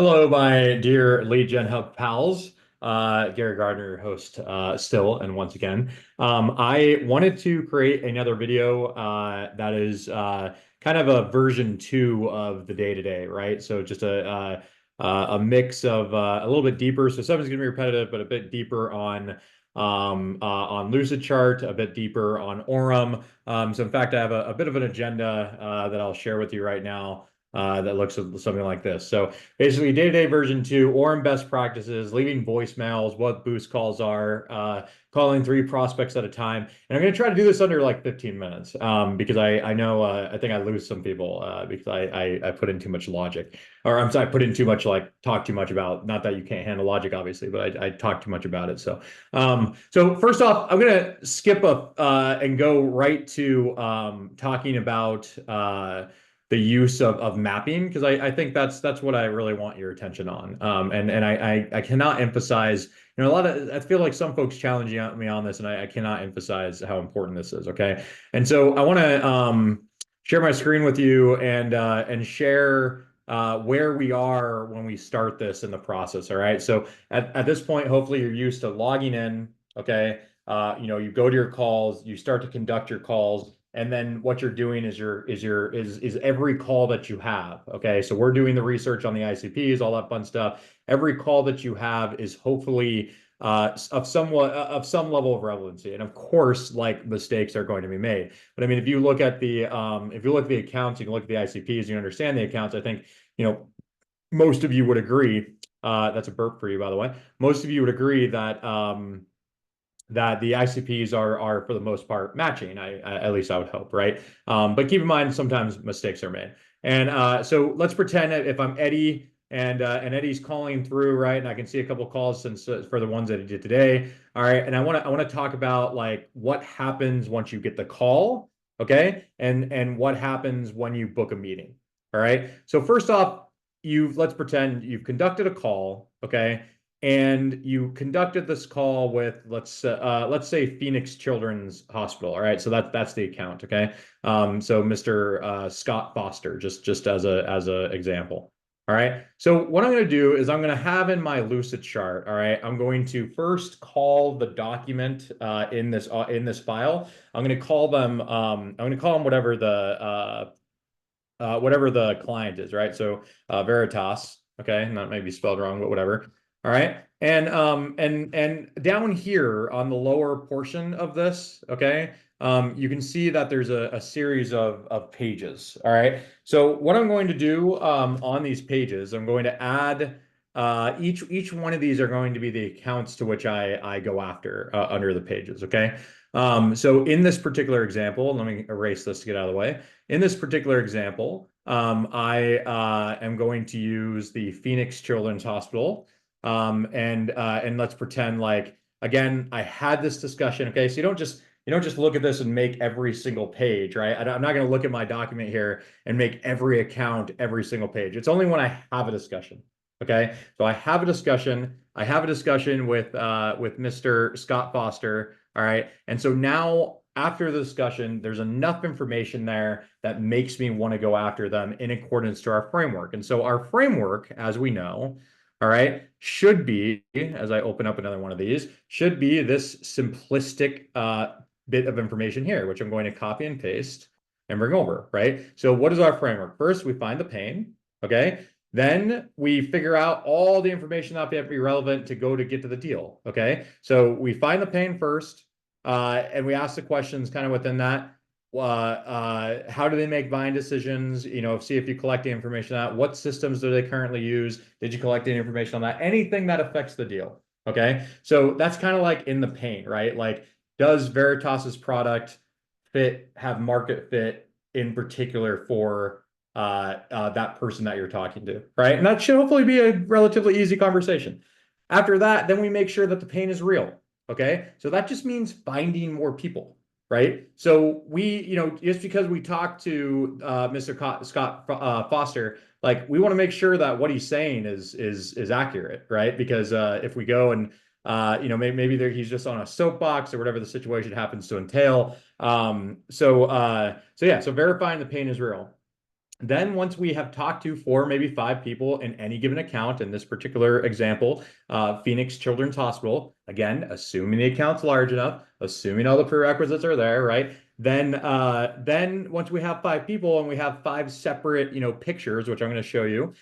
Hello, my dear Lead Gen Hub pals. Gary Gardner, host, still, and once again. I wanted to create another video that is kind of a version 2 of the day-to-day, right? So just a mix of a little bit deeper. So something's going to be repetitive, but a bit deeper on Lucidchart, a bit deeper on Orem. So in fact, I have a bit of an agenda that I'll share with you right now that looks something like this. So basically, day-to-day version 2, Orem best practices, leaving voicemails, what boost calls are, calling 3 prospects at a time. And I'm going to try to do this under like 15 minutes because I know I think I lose some people because I put in too much logic. Or I'm sorry, I put in too much, like talk too much about, not that you can't handle logic, obviously, but I talk too much about it. So first off, I'm going to skip and go right to talking about the use of mapping because I think that's what I really want your attention on. And I cannot emphasize, a lot of I feel like some folks challenge me on this, and I cannot emphasize how important this is. Okay, and so I want to share my screen with you and share where we are when we start this in the process. All right, so at this point, hopefully you're used to logging in. Okay, you go to your calls, you start to conduct your calls. And then what you're doing is every call that you have. Okay, so we're doing the research on the ICPs, all that fun stuff. Every call that you have is hopefully of some level of relevancy. And of course, like mistakes are going to be made. But I mean, if you look at the accounts, you can look at the ICPs, you understand the accounts. I think most of you would agree. That's a burp for you, by the way. Most of you would agree that the ICPs are for the most part matching. At least I would hope, right? But keep in mind sometimes mistakes are made. And so let's pretend that if I'm Eddie and Eddie's calling through, right? And I can see a couple calls since for the ones that he did today. All right, and I want to talk about like what happens once you get the call, okay? And what happens when you book a meeting. All right. So first off, let's pretend you've conducted a call, okay? And you conducted this call with let's say Phoenix Children's Hospital. All right, so that's the account. Okay, so Mr. Scott Foster, just as a example. All right, so what I'm going to do is I'm going to have in my Lucid chart. All right, I'm going to first call the document in this file. I'm going to call them whatever the client is. Right, so Veritas. Okay, and that may be spelled wrong, but whatever. All right. And down here on the lower portion of this, okay, you can see that there's a series of pages. All right. So what I'm going to do on these pages, I'm going to add each one of these are going to be the accounts to which I go after under the pages. Okay. So in this particular example, let me erase this to get out of the way. In this particular example, I am going to use the Phoenix Children's Hospital. And let's pretend like again, I had this discussion. Okay, so you don't just look at this and make every single page, right? I'm not going to look at my document here and make every account every single page. It's only when I have a discussion. Okay, so I have a discussion. I have a discussion with Mr. Scott Foster. All right, and so now after the discussion, there's enough information there that makes me want to go after them in accordance to our framework. And so our framework, as we know, all right, should be, as I open up another one of these, should be this simplistic bit of information here, which I'm going to copy and paste and bring over, right? So what is our framework? First, we find the pain, okay? Then we figure out all the information that have to be relevant to get to the deal, okay? So we find the pain first, and we ask the questions kind of within that. How do they make buying decisions? See if you collect the information on that. What systems do they currently use? Did you collect any information on that? Anything that affects the deal. Okay. So that's kind of like in the paint, right? Like, does Veritas's product have market fit in particular for that person that you're talking to, right? And that should hopefully be a relatively easy conversation. After that, then we make sure that the pain is real. Okay. So that just means finding more people, right? So just because we talked to Mr. Scott Foster, like we want to make sure that what he's saying is accurate, right? Because if we go and maybe he's just on a soapbox or whatever the situation happens to entail. So verifying the pain is real. Then once we have talked to four, maybe five people in any given account, in this particular example, Phoenix Children's Hospital, again, assuming the account's large enough, assuming all the prerequisites are there, right? Then once we have five people and we have five separate, pictures, which I'm going to show you,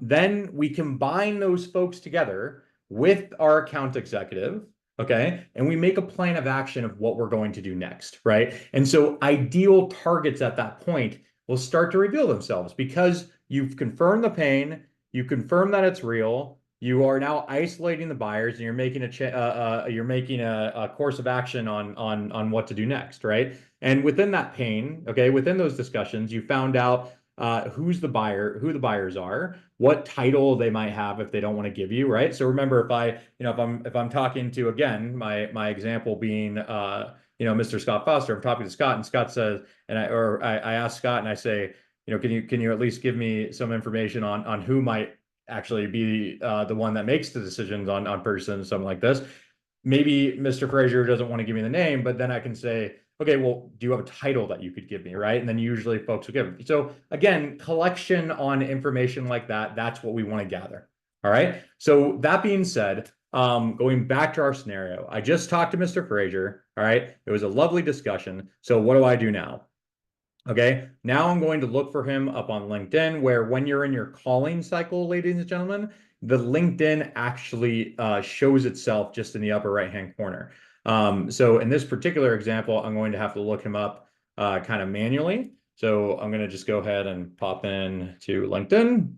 then we combine those folks together with our account executive. Okay. And we make a plan of action of what we're going to do next. Right. And so ideal targets at that point will start to reveal themselves because you've confirmed the pain, you confirm that it's real, you are now isolating the buyers, and you're making a course of action on what to do next, right? And within that pain, okay, within those discussions, you found out who the buyers are, what title they might have if they don't want to give you, right? So remember, if I'm talking to, again, my example being Mr. Scott Foster, I'm talking to Scott, and Scott says, I ask Scott and I say, can you at least give me some information on who might actually be the one that makes the decisions on purchasing something like this? Maybe Mr. Frazier doesn't want to give me the name, but then I can say, okay, well, do you have a title that you could give me, right? And then usually folks will give. So again, collection on information like that, that's what we want to gather. All right. So that being said, going back to our scenario, I just talked to Mr. Frazier. All right. It was a lovely discussion. So what do I do now? Okay, now I'm going to look for him up on LinkedIn, where when you're in your calling cycle, ladies and gentlemen, the LinkedIn actually shows itself just in the upper right-hand corner. So in this particular example, I'm going to have to look him up kind of manually. So I'm going to just go ahead and pop in to LinkedIn,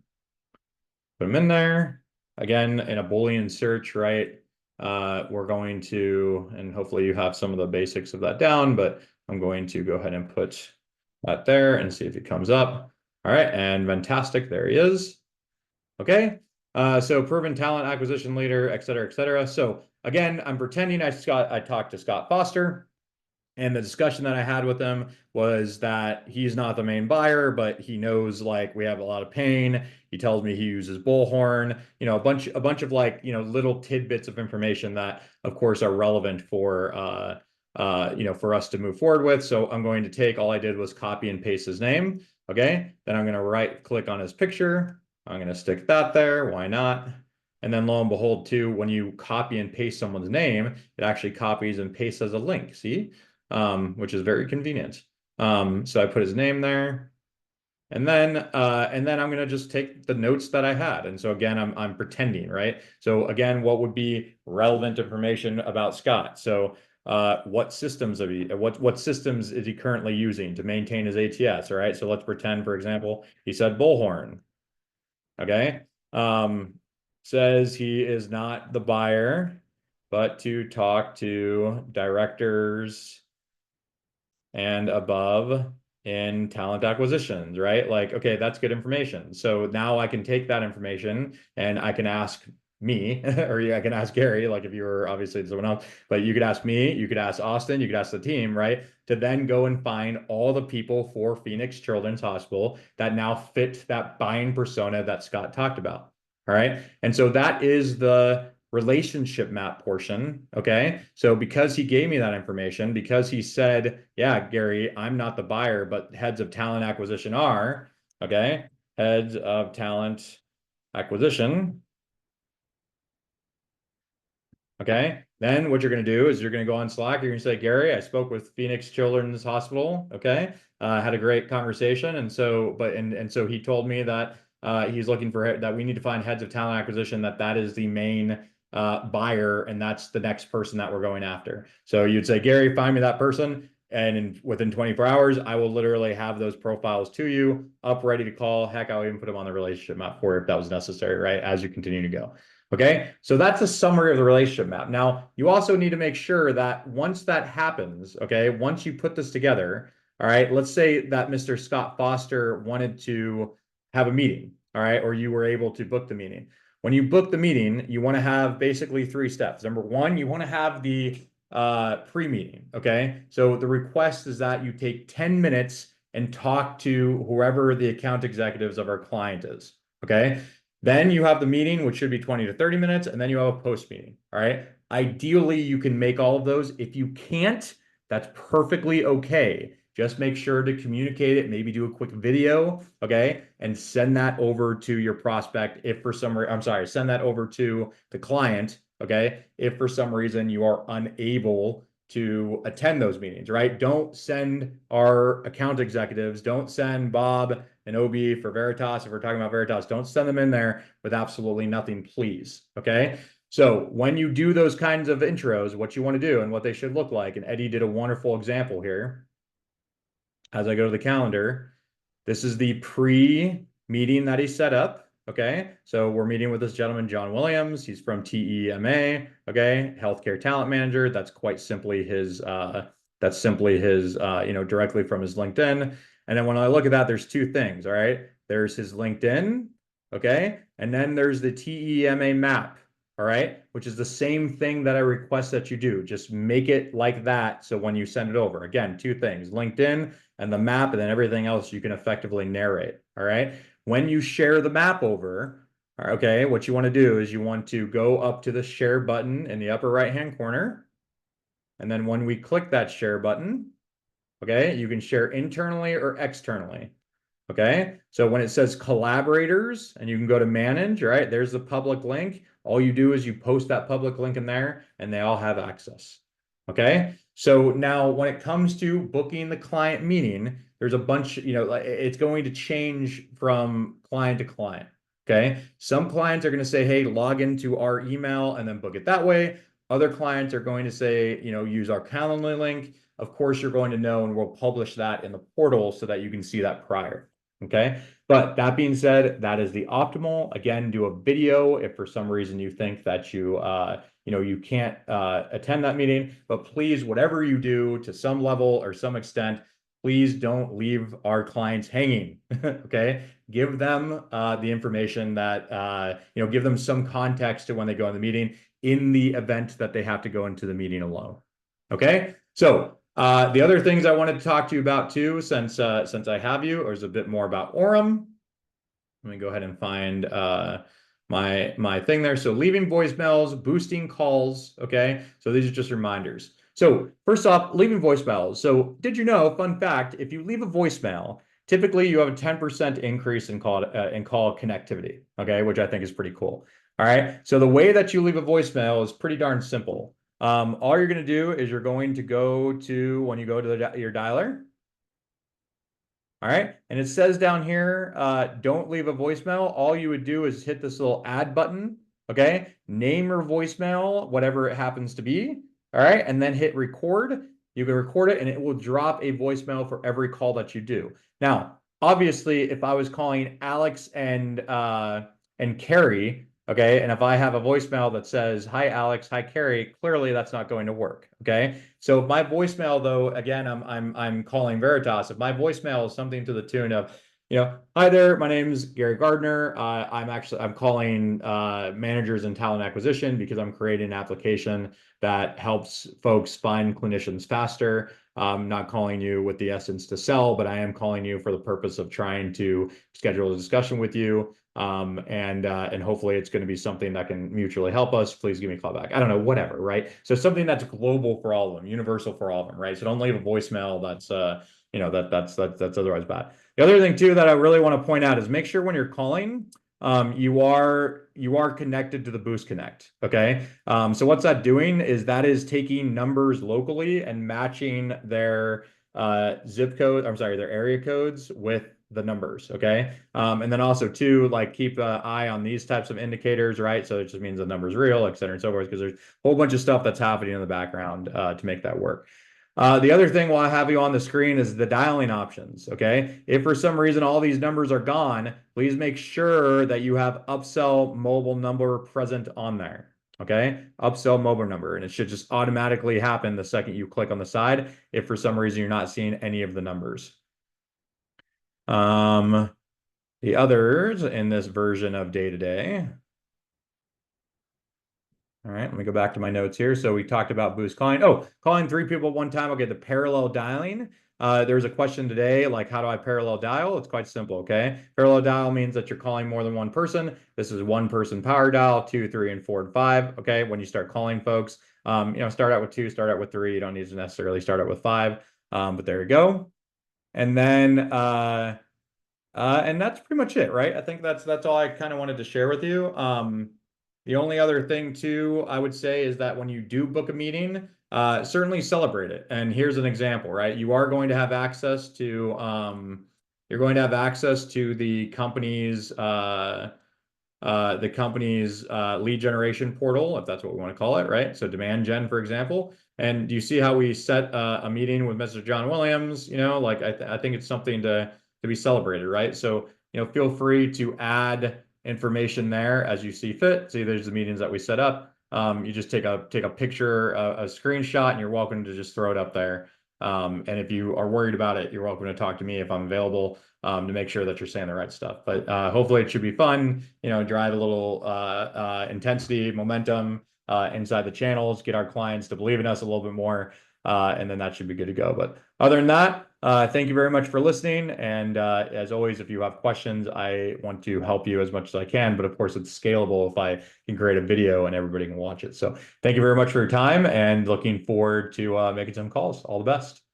put him in there. Again, in a Boolean search, right? We're going to, and hopefully you have some of the basics of that down, but I'm going to go ahead and put that there and see if he comes up. All right, and fantastic, there he is. Okay, so proven talent acquisition leader, et cetera, et cetera. So again, I'm pretending I talked to Scott Foster. And the discussion that I had with him was that he's not the main buyer, but he knows like we have a lot of pain. He tells me he uses bullhorn, a bunch of like, little tidbits of information that of course are relevant for us to move forward with. So I'm going to take, all I did was copy and paste his name. Okay. Then I'm going to right click on his picture. I'm going to stick that there. Why not? And then lo and behold, too, when you copy and paste someone's name, it actually copies and pastes as a link. See? Which is very convenient. So I put his name there, and then I'm gonna just take the notes that I had. And so again, I'm pretending, right? So again, what would be relevant information about Scott? So what systems is he currently using to maintain his ATS? All right. So let's pretend, for example, he said bullhorn. Okay. Says he is not the buyer, but to talk to directors and above in talent acquisitions, right? Like, okay, that's good information. So now I can take that information and I can ask me, or I can ask Gary, like if you were obviously someone else, but you could ask me, you could ask Austin, you could ask the team, right? To then go and find all the people for Phoenix Children's Hospital that now fit that buying persona that Scott talked about. All right. And so that is the relationship map portion. Okay. So because he gave me that information, because he said, yeah, Gary, I'm not the buyer, but heads of talent acquisition are, okay, heads of talent acquisition. Okay. Then what you're going to do is you're going to go on Slack. You're going to say, Gary, I spoke with Phoenix Children's Hospital. Okay. Had a great conversation. And so he told me that he's looking for that we need to find heads of talent acquisition, that is the main buyer. And that's the next person that we're going after. So you'd say, Gary, find me that person. And within 24 hours, I will literally have those profiles to you up, ready to call. Heck, I'll even put them on the relationship map for you if that was necessary, right? As you continue to go. Okay, so that's a summary of the relationship map. Now, you also need to make sure that once that happens, okay, once you put this together, all right, let's say that Mr. Scott Foster wanted to have a meeting, all right, or you were able to book the meeting. When you book the meeting, you want to have basically three steps. Number one, you want to have the pre-meeting, okay? So the request is that you take 10 minutes and talk to whoever the account executives of our client is, okay? Then you have the meeting, which should be 20 to 30 minutes, and then you have a post meeting. All right. Ideally, you can make all of those. If you can't, that's perfectly okay. just make sure to communicate it, maybe do a quick video, okay, and send that over to your prospect if for some reason, I'm sorry, send that over to the client, okay, if for some reason you are unable to attend those meetings, right? Don't send our account executives, don't send Bob and OB for Veritas, if we're talking about Veritas, don't send them in there with absolutely nothing, please, okay? So when you do those kinds of intros, what you want to do and what they should look like, and Eddie did a wonderful example here. As I go to the calendar, this is the pre-meeting that he set up. Okay, so we're meeting with this gentleman, John Williams. He's from TEMA. Okay, healthcare talent manager. That's quite simply his. Directly from his LinkedIn. And then when I look at that, there's two things. All right, there's his LinkedIn. Okay, and then there's the TEMA map. All right, which is the same thing that I request that you do. Just make it like that. So when you send it over, again, two things: LinkedIn and the map, and then everything else you can effectively narrate. All right. When you share the map over, okay, what you want to do is you want to go up to the share button in the upper right-hand corner. And then when we click that share button, okay, you can share internally or externally. Okay, so when it says collaborators and you can go to manage, right? There's the public link. All you do is you post that public link in there and they all have access. Okay, so now when it comes to booking the client meeting, there's a bunch, it's going to change from client to client. Okay, some clients are going to say, hey, log into our email and then book it that way. Other clients are going to say, use our Calendly link. Of course, you're going to know, and we'll publish that in the portal so that you can see that prior. Okay, but that being said, that is the optimal. Again, do a video if for some reason you think that you can't attend that meeting. But please, whatever you do to some level or some extent, please don't leave our clients hanging. Okay, give them the information that give them some context to when they go in the meeting in the event that they have to go into the meeting alone. Okay, so the other things I wanted to talk to you about too, since I have you, is a bit more about Orem. Let me go ahead and find my thing there. So leaving voicemails, boosting calls. Okay, so these are just reminders. So first off, leaving voicemails. So did you know, fun fact, if you leave a voicemail, typically you have a 10% increase in call connectivity. Okay, which I think is pretty cool. All right, so the way that you leave a voicemail is pretty darn simple. All you're going to do is you're going to go to, when you go to your dialer, all right, and it says down here, don't leave a voicemail. All you would do is hit this little add button, okay? Name your voicemail, whatever it happens to be, all right? And then hit record. You can record it and it will drop a voicemail for every call that you do. Now, obviously, if I was calling Alex and Carrie, okay, and if I have a voicemail that says, hi, Alex, hi, Carrie, clearly that's not going to work, okay? So if my voicemail, though, again, I'm calling Veritas. If my voicemail is something to the tune of, hi there, my name's Gary Gardner. I'm calling managers in talent acquisition because I'm creating an application that helps folks find clinicians faster. I'm not calling you with the essence to sell, but I am calling you for the purpose of trying to schedule a discussion with you. And hopefully it's going to be something that can mutually help us. Please give me a call back. I don't know, whatever, right? So something that's global for all of them, universal for all of them, right? So don't leave a voicemail that's that's otherwise bad. The other thing too that I really want to point out is make sure when you're calling, you are connected to the Boost Connect. Okay. So what's that doing is that is taking numbers locally and matching their zip code, I'm sorry, their area codes with the numbers. Okay. And then also too, like keep an eye on these types of indicators, right? So it just means the number's real, et cetera, and so forth, because there's a whole bunch of stuff that's happening in the background to make that work. The other thing while I have you on the screen is the dialing options, okay? If for some reason all these numbers are gone, please make sure that you have upsell mobile number present on there, okay? Upsell mobile number, and it should just automatically happen the second you click on the side if for some reason you're not seeing any of the numbers. The others in this version of day-to-day. All right, let me go back to my notes here. So we talked about boost calling. Oh, calling 3 people at one time. Okay, the parallel dialing. There's a question today, like how do I parallel dial? It's quite simple, okay? Parallel dial means that you're calling more than one person. This is one person power dial, 2, 3, and 4, and 5, okay? When you start calling folks, start out with 2, start out with 3. You don't need to necessarily start out with 5, but there you go. And then and that's pretty much it, right? I think that's all I kind of wanted to share with you. The only other thing too, I would say is that when you do book a meeting, certainly celebrate it. And here's an example, right? You are going to have access to you're going to have access to the company's lead generation portal, if that's what we want to call it, right? So demand gen, for example. And do you see how we set a meeting with Mr. John Williams? You know, like I think it's something to be celebrated, right? So, you know, feel free to add information there as you see fit. See, there's the meetings that we set up. You just take a picture, a screenshot, and you're welcome to just throw it up there. And if you are worried about it, you're welcome to talk to me if I'm available to make sure that you're saying the right stuff. But hopefully it should be fun, you know, drive a little intensity, momentum inside the channels, get our clients to believe in us a little bit more, and then that should be good to go. But other than that, thank you very much for listening. And as always, if you have questions, I want to help you as much as I can. But of course, it's scalable if I can create a video and everybody can watch it. So thank you very much for your time and looking forward to making some calls. All the best.